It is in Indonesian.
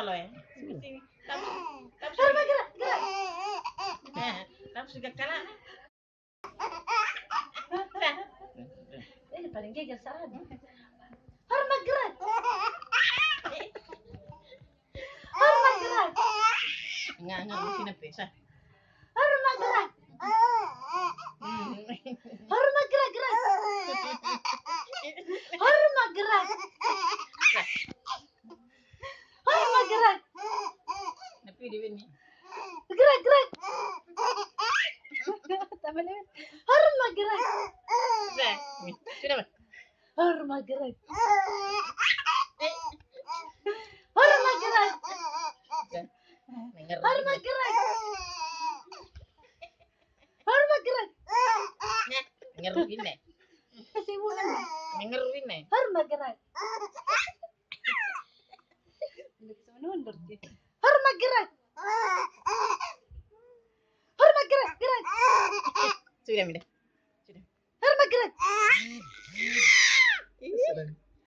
loh ya. Sini. Tapos Gerak. tapos juga kalah. Paling geger saat. Harma gerak. Harma gerak. Enggak di sini pesa. Harma gerak. Harma gerak. Harma gerak. Harma gerak. Tapi di sini. Gerak. Tambah lewat. Harma gerak. Sudah, Mas. Harma gerak. Harma gerak. Harma gerak. Harma gerak. Ngeruin nih. Kesibukan. Ngeruin nih. Harma gerak. Menundur. Harma gerak. Harma gerak. Sudah, Mida. Sudah. Harma gerak. Sudah.